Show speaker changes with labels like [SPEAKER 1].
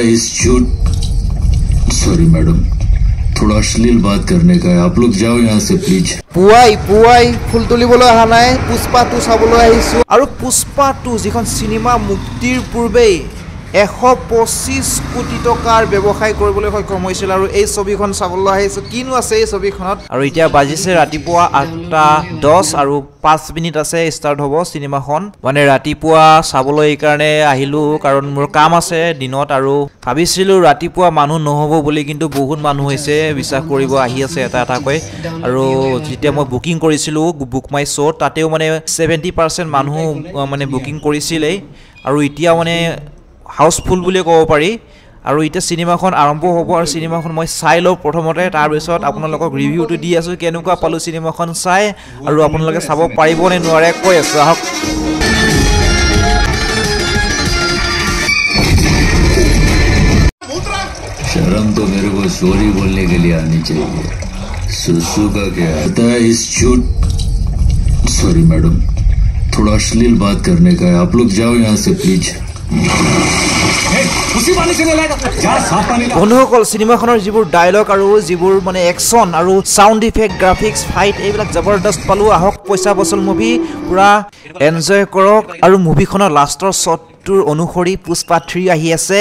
[SPEAKER 1] इस झूठ sorry madam थोड़ा अश्लील बात करने का है आप लोग जाओ यहाँ से प्लीज
[SPEAKER 2] পুৱাই ফুল তুলিবলৈ অহা নাই পুষ্পা 2 চাবলৈ আহিছো আৰু পুষ্পা 2 যিখন সিনেমা মুক্তিৰ পূৰ্বেই 125 কোটি টকাৰ ব্যৱসায় কৰিবলৈ সক্ষম হৈছিল আৰু এই ছবিখন চাবলৈ আহিছো কিনো আছে এই ছবিখনত আৰু এতিয়া বাজিছে ৰাতিপুৱা 8:10 আৰু 5 মিনিট আছে ষ্টাৰ্ট হ'ব সিনেমাখন মানে ৰাতিপুৱা চাবলৈ এই কাৰণে আহিলো কাৰণ মোৰ কাম আছে দিনত আৰু ভাবিছিলো ৰাতিপুৱা মানুহ নহব বুলি কিন্তু বহুত মানুহ হৈছে বিশ্বাস কৰিব আহি আছে এটা কৈ আৰু যেতিয়া মই বুকিং কৰিছিলো বুক মাই শো তাতেও মানে 70% মানুহ মানে বুকিং কৰিছিলে আৰু এতিয়া মানে হাউসফুল বুলি ক'ব পাৰি আৰু এটা সিনেমাখন আৰম্ভ হ'ব আৰু সিনেমাখন মই চাই লও প্ৰথমতে তাৰ পিছত আপোনালোকক ৰিভিউটো দি আছো কেনেকুৱা পালো সিনেমাখন চাই আৰু আপোনালোকে চাব পাৰিব নে নোৱাৰে কৈ আছো আহক
[SPEAKER 1] शर्म तो मेरे को सॉरी बोलने के लिए आनी चाहिए सुसु का क्या है इस झूठ सॉरी मैडम थोड़ा अश्लील बात करने का है आप लोग जाओ यहाँ से प्लीज
[SPEAKER 2] বন্ধুসকল সিনেমাখনৰ যিবোৰ ডায়লগ আৰু যিবোৰ মানে একচন আৰু সাউন্ড ইফেক্ট গ্ৰাফিক্স ফাইট এইবিলাক জবৰদস্ত পালো আহক পইচা বসল মুভি পুৰা এনজয় কৰক আৰু মুভিখনৰ লাষ্টৰ শ্বটটোৰ অনুসৰি পুষ্পা 3 আহি আছে